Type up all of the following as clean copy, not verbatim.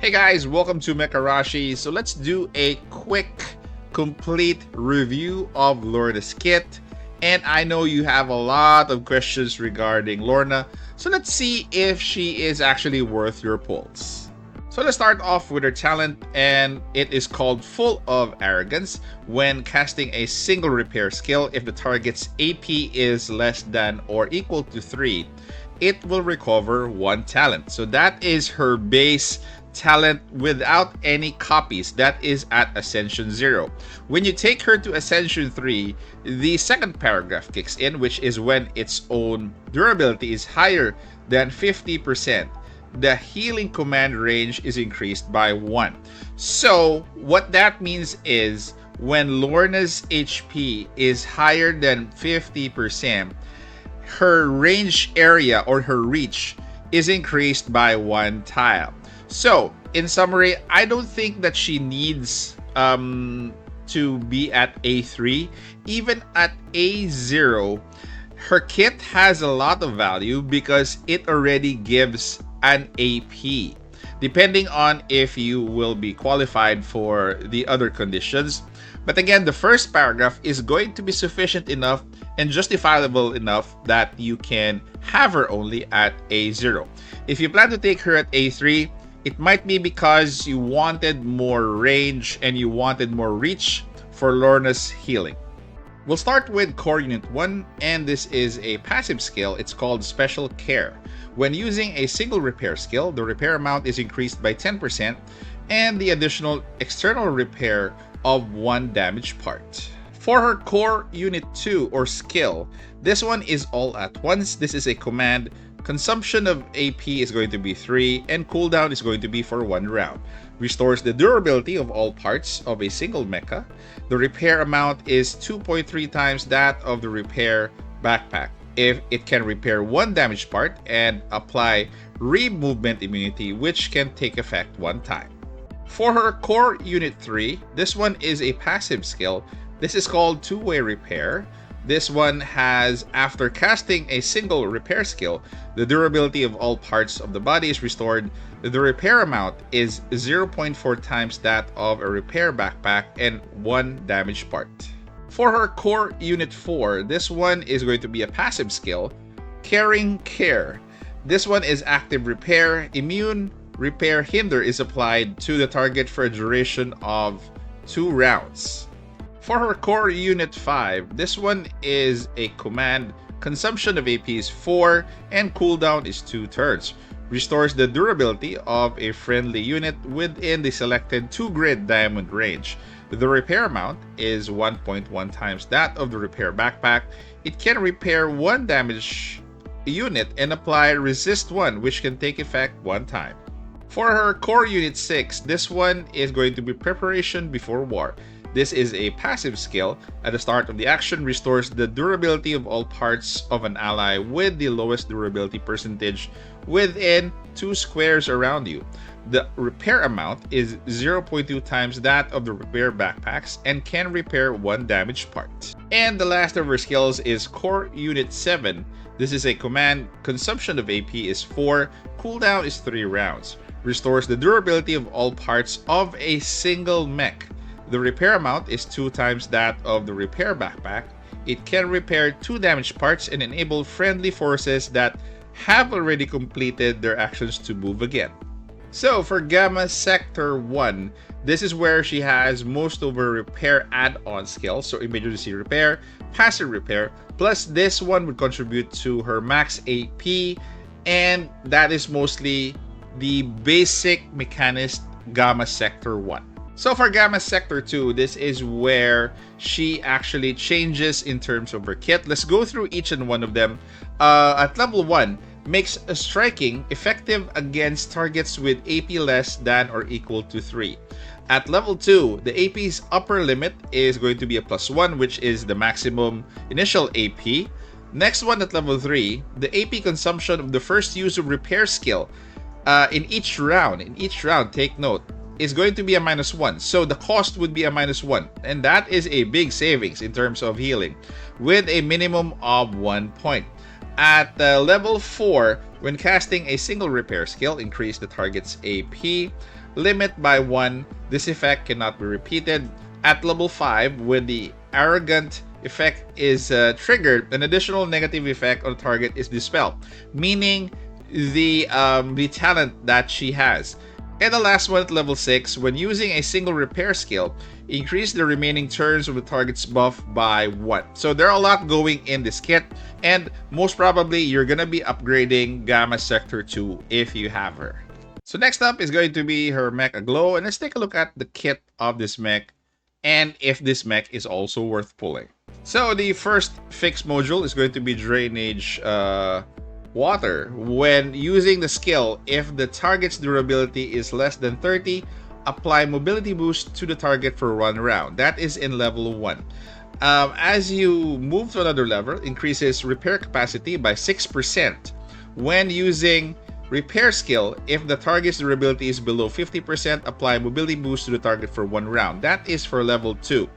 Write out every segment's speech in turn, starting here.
Hey guys, welcome to Mecharashi. So let's do a quick, complete review of Lorna's kit. And I know you have a lot of questions regarding Lorna, so let's see if she is actually worth your pulse. So let's start off with her talent, and it is called Full of Arrogance. When casting a single repair skill, if the target's AP is less than or equal to 3, it will recover 1 talent. So that is her base talent without any copies. That is at Ascension 0. When you take her to Ascension 3, the second paragraph kicks in, which is when its own durability is higher than 50%. The healing command range is increased by 1. So what that means is when Lorna's HP is higher than 50%, her range area or her reach is increased by 1 tile. So, in summary, I don't think that she needs to be at A3. Even at A0, her kit has a lot of value because it already gives an AP. Depending on if you will be qualified for the other conditions. But again, the first paragraph is going to be sufficient enough and justifiable enough that you can have her only at A0. If you plan to take her at A3, it might be because you wanted more range and you wanted more reach for Lorna's healing. We'll start with Core Unit 1, and this is a passive skill. It's called Special Care. When using a single repair skill, the repair amount is increased by 10% and the additional external repair of 1 damaged part. For her Core Unit 2 or skill, this one is all at once. This is a command. Consumption of AP is going to be 3 and cooldown is going to be for 1 round. Restores the durability of all parts of a single mecha. The repair amount is 2.3 times that of the repair backpack. If it can repair 1 damaged part and apply re-movement immunity, which can take effect 1 time. For her Core Unit 3, this one is a passive skill. This is called Two-Way Repair. This one has, after casting a single repair skill, the durability of all parts of the body is restored. The repair amount is 0.4 times that of a repair backpack and 1 damaged part. For her Core Unit 4, this one is going to be a passive skill, Caring Care. This one is active repair. Immune repair hinder is applied to the target for a duration of 2 rounds. For her Core Unit 5, this one is a command. Consumption of AP is 4 and cooldown is 2 turns. Restores the durability of a friendly unit within the selected 2-grid diamond range. The repair amount is 1.1 times that of the repair backpack. It can repair 1 damaged unit and apply Resist 1, which can take effect 1 time. For her Core Unit 6, this one is going to be Preparation Before War. This is a passive skill. At the start of the action, restores the durability of all parts of an ally with the lowest durability percentage within 2 squares around you. The repair amount is 0.2 times that of the repair backpacks and can repair 1 damaged part. And the last of her skills is Core Unit 7. This is a command. Consumption of AP is 4, cooldown is 3 rounds. Restores the durability of all parts of a single mech. The repair amount is 2 times that of the repair backpack. It can repair 2 damaged parts and enable friendly forces that have already completed their actions to move again. So for Gamma Sector 1, this is where she has most of her repair add-on skills. So emergency repair, passive repair, plus this one would contribute to her max AP, and that is mostly the basic mechanist Gamma Sector 1. So for Gamma Sector 2, this is where she actually changes in terms of her kit. Let's go through each and one of them. At level 1, makes a striking effective against targets with AP less than or equal to 3. At level 2, the AP's upper limit is going to be a +1, which is the maximum initial AP. Next one at level 3, the AP consumption of the first use of repair skill in each round, take note, is going to be a -1. So the cost would be a -1. And that is a big savings in terms of healing with a minimum of 1 point. At level 4, when casting a single repair skill, increase the target's AP. limit by 1. This effect cannot be repeated. At level 5, when the arrogant effect is triggered, an additional negative effect on the target is dispelled, meaning the talent that she has. And the last one at level 6, when using a single repair skill, increase the remaining turns of the target's buff by 1. So there are a lot going in this kit, and most probably you're gonna be upgrading Gamma Sector 2 if you have her. So next up is going to be her Mech Aglow, and let's take a look at the kit of this mech and if this mech is also worth pulling. So the first fixed module is going to be Drainage Water. When using the skill, if the target's durability is less than 30, apply mobility boost to the target for 1 round. That is in level 1. As you move to another level, increases repair capacity by 6%. When using repair skill, if the target's durability is below 50%, apply mobility boost to the target for 1 round. That is for level 2.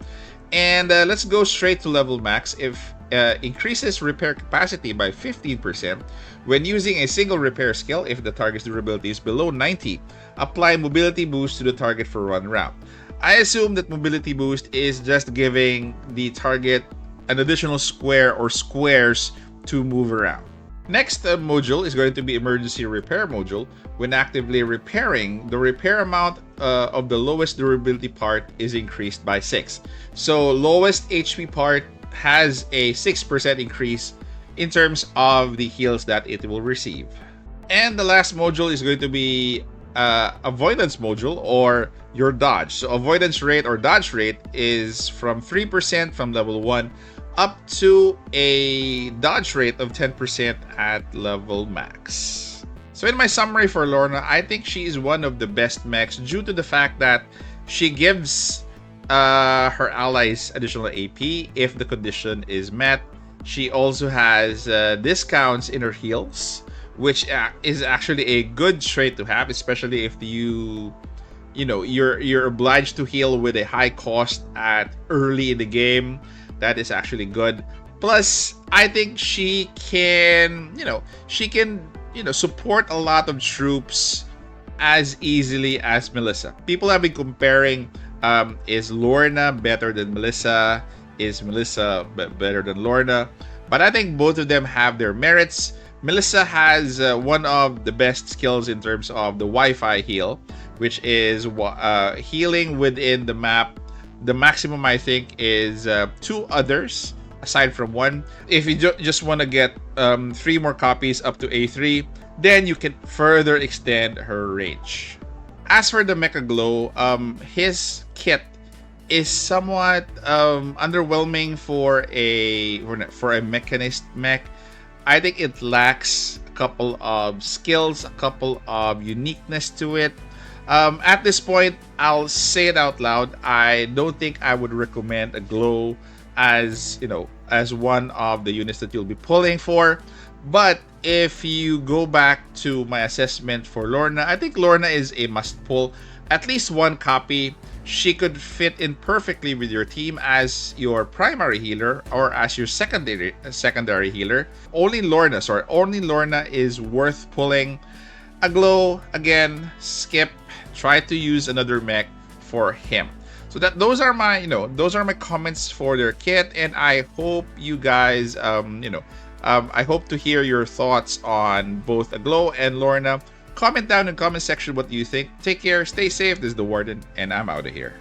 And let's go straight to level max. If increases repair capacity by 15%. When using a single repair skill, if the target's durability is below 90, apply mobility boost to the target for 1 round. I assume that mobility boost is just giving the target an additional square or squares to move around. Next module is going to be Emergency Repair module. When actively repairing, the repair amount of the lowest durability part is increased by 6. So lowest HP part has a 6% increase in terms of the heals that it will receive. And the last module is going to be Avoidance module, or your dodge. So avoidance rate or dodge rate is from 3% from level 1 up to a dodge rate of 10% at level max. So in my summary for Lorna, I think she is one of the best mechs due to the fact that she gives her allies additional AP if the condition is met. She also has discounts in her heals, which is actually a good trait to have, especially if you're obliged to heal with a high cost at early in the game. That is actually good. Plus, I think she can support a lot of troops as easily as Melissa. People have been comparing, is Lorna better than Melissa? Is Melissa better than Lorna? But I think both of them have their merits. Melissa has one of the best skills in terms of the Wi-Fi heal, which is healing within the map. The maximum, I think, is 2 others aside from 1. If you just want to get 3 more copies up to A3, then you can further extend her range. As for the Mech Aglow, his kit is somewhat underwhelming for a mechanist mech. I think it lacks a couple of skills, a couple of uniqueness to it. At this point, I'll say it out loud. I don't think I would recommend Aglow as one of the units that you'll be pulling for. But if you go back to my assessment for Lorna, I think Lorna is a must pull. At least 1 copy. She could fit in perfectly with your team as your primary healer or as your secondary healer. Only Lorna is worth pulling. Aglow, again, skip. Try to use another mech for him. So those are my comments for their kit, and I hope you guys I hope to hear your thoughts on both Aglow and Lorna. Comment down in the comment section what you think. Take care, stay safe. This is the Warden, and I'm out of here.